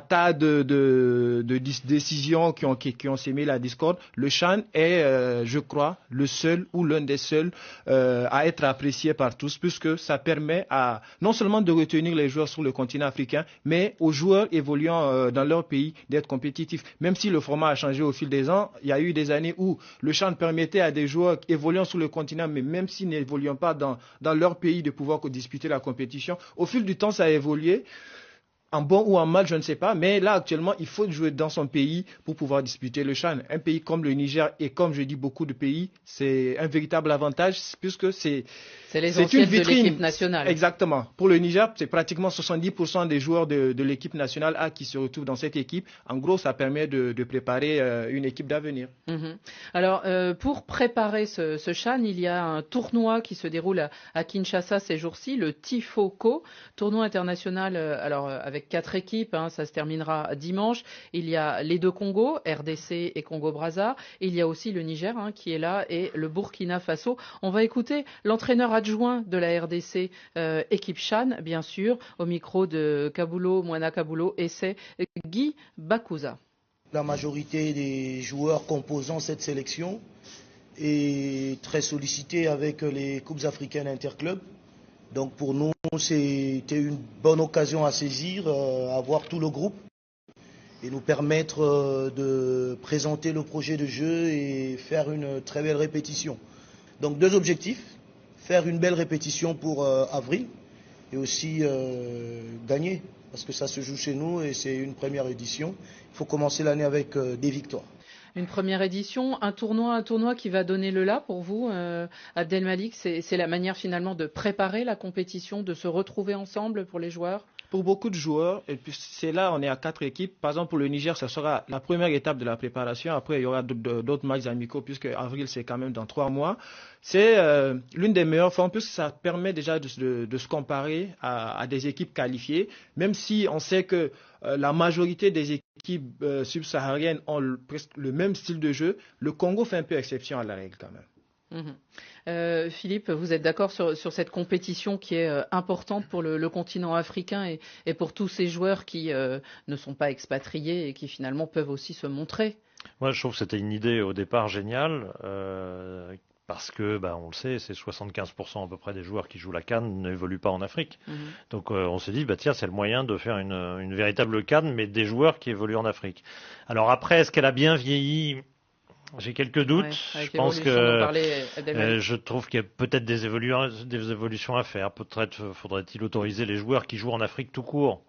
tas de décisions qui ont sémé la discorde. Le Chan est, je crois, le seul ou l'un des seuls à être apprécié par tous, puisque ça permet non seulement de retenir les joueurs sur le continent africain, mais aux joueurs évoluant dans leur pays d'être compétitifs. Même si le format a changé au fil des ans, il y a eu des années où le Chan permettait à des joueurs évoluant sur le continent, mais même s'ils n'évoluant pas dans leur pays, de pouvoir disputer la compétition. Au fil du temps, ça a évolué. En bon ou en mal, je ne sais pas, mais là actuellement, il faut jouer dans son pays pour pouvoir disputer le Chan. Un pays comme le Niger et comme je dis beaucoup de pays, c'est un véritable avantage puisque c'est une vitrine de l'équipe nationale. Exactement. Pour le Niger, c'est pratiquement 70% des joueurs de l'équipe nationale qui se retrouvent dans cette équipe. En gros, ça permet de préparer une équipe d'avenir. Alors, pour préparer ce Chan, il y a un tournoi qui se déroule à Kinshasa ces jours-ci, le Tifoko, tournoi international avec 4 équipes, ça se terminera dimanche. Il y a les 2 Congos, RDC et Congo-Brazza. Il y a aussi le Niger qui est là et le Burkina Faso. On va écouter l'entraîneur adjoint de la RDC, équipe Chan, bien sûr, au micro de Moana Kabulo, et c'est Guy Bakouza. La majorité des joueurs composant cette sélection est très sollicitée avec les coupes africaines interclubs. Donc pour nous, c'était une bonne occasion à saisir, avoir tout le groupe et nous permettre de présenter le projet de jeu et faire une très belle répétition. Donc 2 objectifs, faire une belle répétition pour avril aussi gagner. Parce que ça se joue chez nous et c'est une première édition. Il faut commencer l'année avec des victoires. Une première édition, un tournoi qui va donner le là pour vous, Abdelmalik. C'est la manière finalement de préparer la compétition, de se retrouver ensemble pour les joueurs. Pour beaucoup de joueurs, et puis c'est là, on est à 4 équipes. Par exemple, pour le Niger, ce sera la première étape de la préparation. Après, il y aura d'autres matchs amicaux, puisque avril, c'est quand même dans 3 mois. C'est l'une des meilleures formes, puisque ça permet déjà de se comparer à des équipes qualifiées, même si on sait que la majorité des équipes subsahariennes ont presque le même style de jeu. Le Congo fait un peu exception à la règle quand même. Philippe, vous êtes d'accord sur cette compétition qui est importante pour le continent africain et pour tous ces joueurs qui ne sont pas expatriés et qui finalement peuvent aussi se montrer? Moi, je trouve que c'était une idée au départ géniale. Parce que, on le sait, c'est 75% à peu près des joueurs qui jouent la CAN n'évoluent pas en Afrique. Donc on s'est dit, tiens, c'est le moyen de faire une véritable CAN, mais des joueurs qui évoluent en Afrique. Alors après, est-ce qu'elle a bien vieilli? J'ai quelques doutes. Ouais, je pense que je trouve qu'il y a peut-être des évolutions à faire. Peut-être faudrait-il autoriser les joueurs qui jouent en Afrique tout court.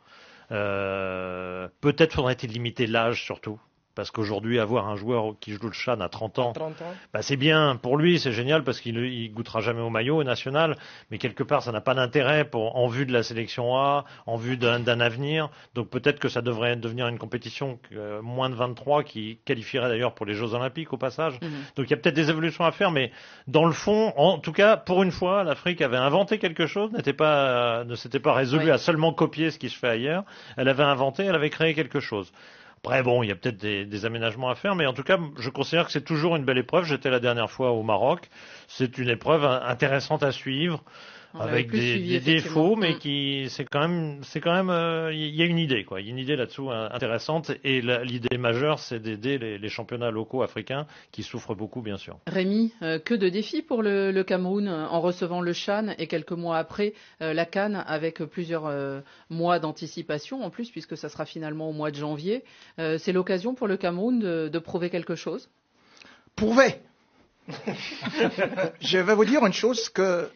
Peut-être faudrait-il limiter l'âge surtout. Parce qu'aujourd'hui, avoir un joueur qui joue le CHAN à 30 ans, c'est bien pour lui, c'est génial parce qu'il goûtera jamais au maillot national, mais quelque part, ça n'a pas d'intérêt en vue de la sélection A, en vue d'un avenir. Donc peut-être que ça devrait devenir une compétition moins de 23 qui qualifierait d'ailleurs pour les Jeux Olympiques au passage. Donc il y a peut-être des évolutions à faire, mais dans le fond, en tout cas, pour une fois, l'Afrique avait inventé quelque chose, ne s'était pas résolue à seulement copier ce qui se fait ailleurs. Elle avait inventé, elle avait créé quelque chose. Après, il y a peut-être des aménagements à faire, mais en tout cas, je considère que c'est toujours une belle épreuve. J'étais la dernière fois au Maroc. C'est une épreuve intéressante à suivre, avec des défauts, mais c'est quand même, il y a une idée, quoi. Il y a une idée là-dessous intéressante, et l'idée majeure, c'est d'aider les championnats locaux africains qui souffrent beaucoup, bien sûr. Rémi, que de défis pour le Cameroun en recevant le CHAN et quelques mois après la CAN avec plusieurs mois d'anticipation en plus, puisque ça sera finalement au mois de janvier. C'est l'occasion pour le Cameroun de prouver quelque chose? Prouver. Je vais vous dire une chose que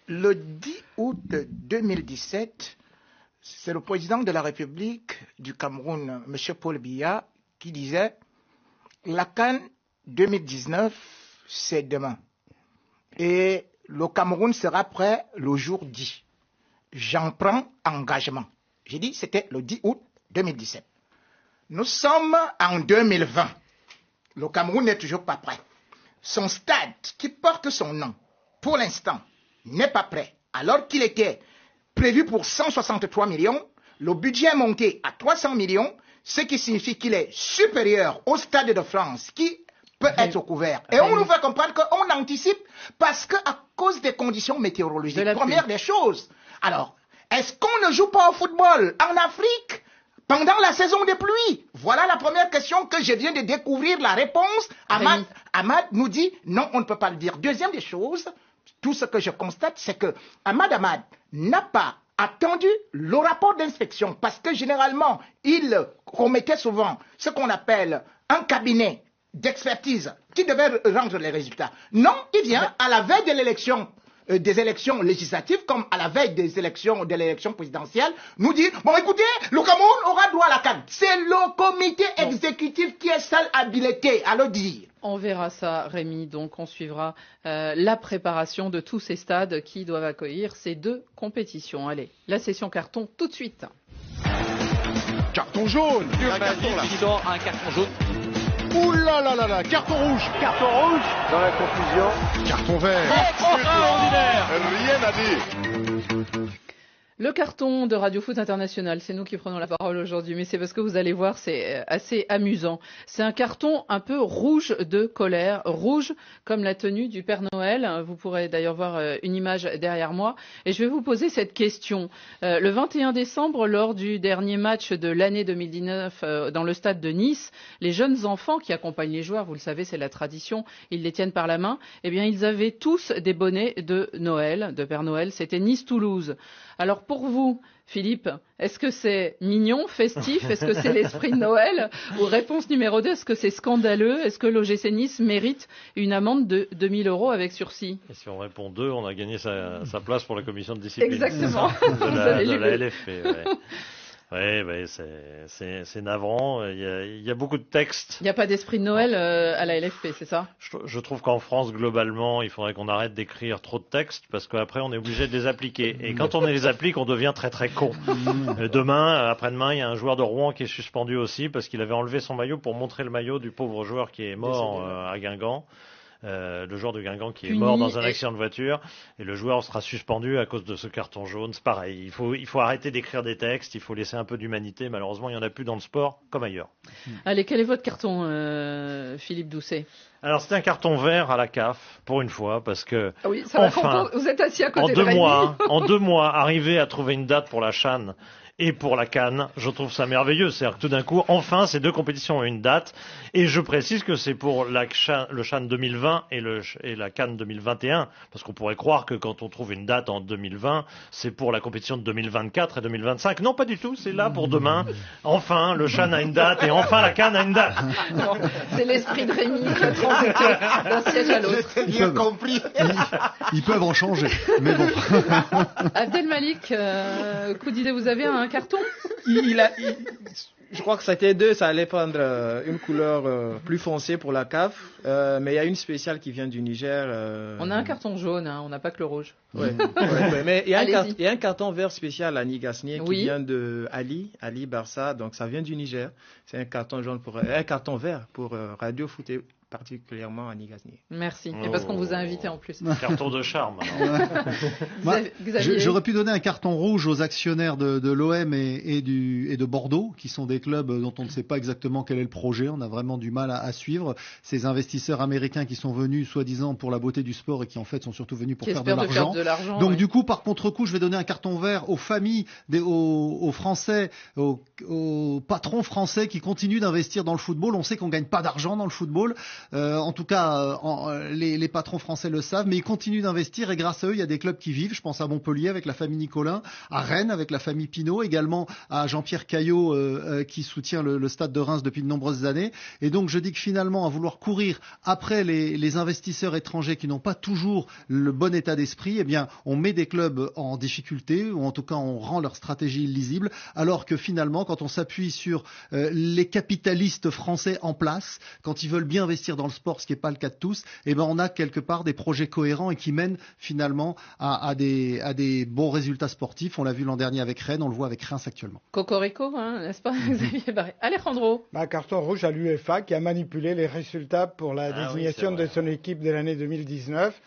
le 10 août 2017, c'est le président de la République du Cameroun, M. Paul Biya, qui disait « La CAN 2019, c'est demain. Et le Cameroun sera prêt le jour 10. J'en prends engagement. » J'ai dit c'était le 10 août 2017. Nous sommes en 2020. Le Cameroun n'est toujours pas prêt. Son stade qui porte son nom, pour l'instant, n'est pas prêt. Alors qu'il était prévu pour 163 millions, le budget est monté à 300 millions, ce qui signifie qu'il est supérieur au Stade de France qui peut être couvert. Et on nous fait comprendre qu'on anticipe parce qu'à cause des conditions météorologiques, première des choses. Alors, est-ce qu'on ne joue pas au football en Afrique pendant la saison des pluies? Voilà la première question que je viens de découvrir. La réponse, Ahmad nous dit non, on ne peut pas le dire. Deuxième des choses, tout ce que je constate, c'est que Ahmad n'a pas attendu le rapport d'inspection parce que généralement, il remettait souvent ce qu'on appelle un cabinet d'expertise qui devait rendre les résultats. Non, il vient à la veille de l'élection, des élections législatives comme à la veille de l'élection présidentielle, nous dit, bon écoutez, le Cameroun aura droit à la CAN. C'est le comité exécutif qui est seul habilité à le dire. On verra ça, Rémi. Donc, on suivra la préparation de tous ces stades qui doivent accueillir ces deux compétitions. Allez, la session carton tout de suite. Carton jaune. Un carton jaune. Ouh là là là là, carton rouge. Carton rouge. Dans la confusion. Carton vert. Extraordinaire. Rien à dire. Le carton de Radio Foot International, c'est nous qui prenons la parole aujourd'hui, mais c'est parce que vous allez voir, c'est assez amusant. C'est un carton un peu rouge de colère, rouge comme la tenue du Père Noël. Vous pourrez d'ailleurs voir une image derrière moi. Et je vais vous poser cette question. Le 21 décembre, lors du dernier match de l'année 2019 dans le stade de Nice, les jeunes enfants qui accompagnent les joueurs, vous le savez, c'est la tradition, ils les tiennent par la main, eh bien ils avaient tous des bonnets de Noël, de Père Noël. C'était Nice-Toulouse. Alors Alors pour vous, Philippe, est-ce que c'est mignon, festif? Est-ce que c'est l'esprit de Noël? Ou réponse numéro 2, est-ce que c'est scandaleux? Est-ce que l'OGC Nice mérite une amende de 2 000 € avec sursis? Et si on répond 2, on a gagné sa place pour la commission de discipline. Exactement. de la LFP. Ouais. Oui, c'est navrant. Il y a beaucoup de textes. Il n'y a pas d'esprit de Noël à la LFP, c'est ça? Je trouve qu'en France, globalement, il faudrait qu'on arrête d'écrire trop de textes parce qu'après, on est obligé de les appliquer. Et quand on les applique, on devient très très con. Demain, après-demain, il y a un joueur de Rouen qui est suspendu aussi parce qu'il avait enlevé son maillot pour montrer le maillot du pauvre joueur qui est mort à Guingamp. Le joueur de Guingamp qui est mort dans un accident de voiture et le joueur sera suspendu à cause de ce carton jaune. C'est pareil, il faut arrêter d'écrire des textes, il faut laisser un peu d'humanité. Malheureusement, il n'y en a plus dans le sport comme ailleurs. Allez, quel est votre carton, Philippe Doucet? Alors, c'est un carton vert à la CAF, pour une fois, parce que oui, ça enfin, vous êtes assis à côté en 2 mois, arriver à trouver une date pour la CHAN et pour la CAN, je trouve ça merveilleux. C'est-à-dire que tout d'un coup, enfin, ces deux compétitions ont une date. Et je précise que c'est pour le CHAN 2020 et la CAN 2021. Parce qu'on pourrait croire que quand on trouve une date en 2020, c'est pour la compétition de 2024 et 2025. Non, pas du tout. C'est là pour demain. Enfin, le CHAN a une date et enfin la CAN a une date. Non, c'est l'esprit de Rémi qui a transité d'un siège à l'autre. J'ai bien compris. Ils peuvent en changer. Mais bon. Abdelmalik, coup d'idée, vous avez un carton? Je crois que c'était 2, ça allait prendre une couleur plus foncée pour la CAF, mais il y a une spéciale qui vient du Niger. On a un carton jaune, on n'a pas que le rouge. Ouais, mais il y a un carton vert spécial à Nigasnier qui vient de Ali Barça, donc ça vient du Niger. C'est un carton vert pour Radio Foot et particulièrement à Nigasnier. Merci. Et parce qu'on vous a invité en plus. Carton de charme. J'aurais pu donner un carton rouge aux actionnaires de l'OM et de Bordeaux, qui sont des clubs dont on ne sait pas exactement quel est le projet. On a vraiment du mal à suivre. Ces investisseurs américains qui sont venus soi-disant pour la beauté du sport et qui en fait sont surtout venus pour faire de l'argent. Donc du coup, par contre-coup, je vais donner un carton vert aux familles, aux Français, aux patrons français qui continuent d'investir dans le football. On sait qu'on gagne pas d'argent dans le football. En tout cas, les patrons français le savent, mais ils continuent d'investir et grâce à eux, il y a des clubs qui vivent. Je pense à Montpellier avec la famille Nicolin, à Rennes avec la famille Pinault, également à Jean-Pierre Caillot qui soutient le stade de Reims depuis de nombreuses années. Et donc, je dis que finalement, à vouloir courir après les investisseurs étrangers qui n'ont pas toujours le bon état d'esprit, eh bien, on met des clubs en difficulté ou en tout cas, on rend leur stratégie illisible. Alors que finalement, quand on s'appuie sur les capitalistes français en place, quand ils veulent bien investir dans le sport, ce qui n'est pas le cas de tous, eh ben on a quelque part des projets cohérents et qui mènent finalement à des bons résultats sportifs. On l'a vu l'an dernier avec Rennes, on le voit avec Reims actuellement. Cocorico, n'est-ce pas, Xavier Barré? Alejandro. Carton rouge à l'UEFA qui a manipulé les résultats pour la désignation de son équipe de l'année 2019.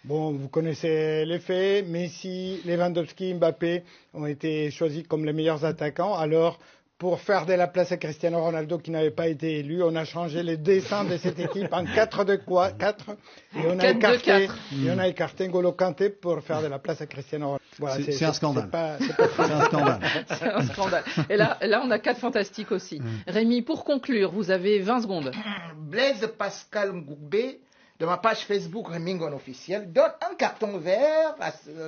Bon, vous connaissez les faits. Messi, Lewandowski, Mbappé ont été choisis comme les meilleurs attaquants. Alors, pour faire de la place à Cristiano Ronaldo qui n'avait pas été élu, on a changé les dessins de cette équipe en 4-2-4 et on a écarté N'Golo Kanté pour faire de la place à Cristiano Ronaldo. Voilà, c'est un scandale. C'est un scandale. C'est un scandale. Et là, on a 4 fantastiques aussi. Rémi, pour conclure, vous avez 20 secondes. Blaise Pascal Ngoubé, de ma page Facebook Rémi Ngon officiel, donne un carton vert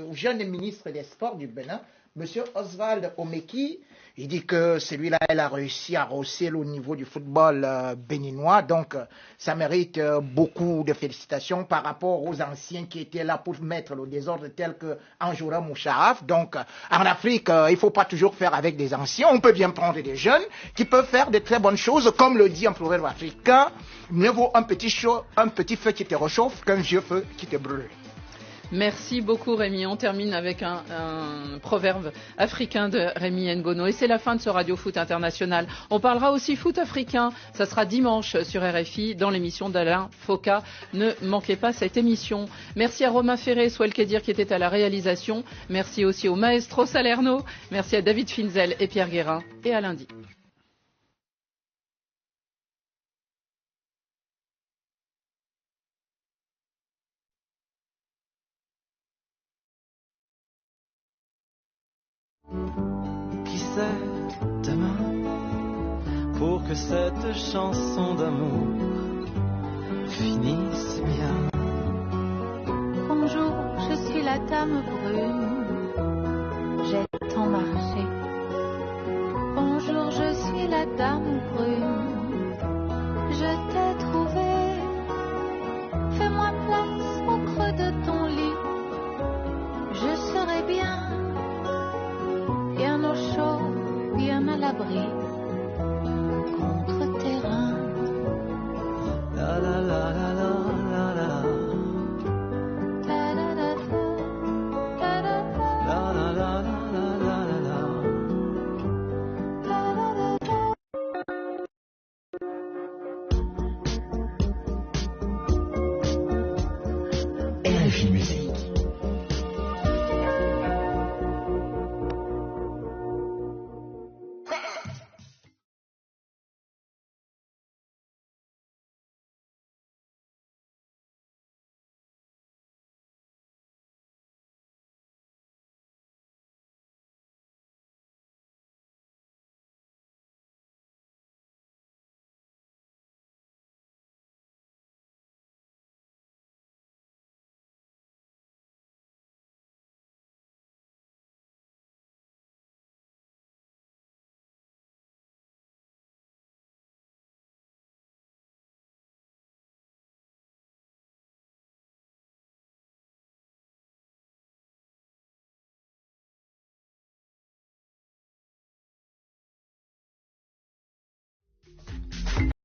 au jeune ministre des Sports du Bénin, M. Oswald Omeki. Il dit que celui-là, elle a réussi à rehausser le niveau du football béninois. Donc, ça mérite beaucoup de félicitations par rapport aux anciens qui étaient là pour mettre le désordre tel que Anjoura Moucharaf. Donc, en Afrique, il ne faut pas toujours faire avec des anciens. On peut bien prendre des jeunes qui peuvent faire de très bonnes choses. Comme le dit un proverbe africain, mieux vaut un petit feu qui te réchauffe qu'un vieux feu qui te brûle. Merci beaucoup Rémi. On termine avec un proverbe africain de Rémi Ngono. Et c'est la fin de ce Radio Foot International. On parlera aussi foot africain. Ça sera dimanche sur RFI dans l'émission d'Alain Foka. Ne manquez pas cette émission. Merci à Romain Ferré, Souel Kedir qui était à la réalisation. Merci aussi au maestro Salerno. Merci à David Finzel et Pierre Guérin. Et à lundi. Qui sait demain pour que cette chanson d'amour finisse bien. Bonjour, je suis la dame brune. J'ai cette dame brune, je t'ai trouvé. Fais-moi place au creux de ton lit, je serai bien au chaud, bien à l'abri contre tes reins. La la la la la la la. RFI Musique.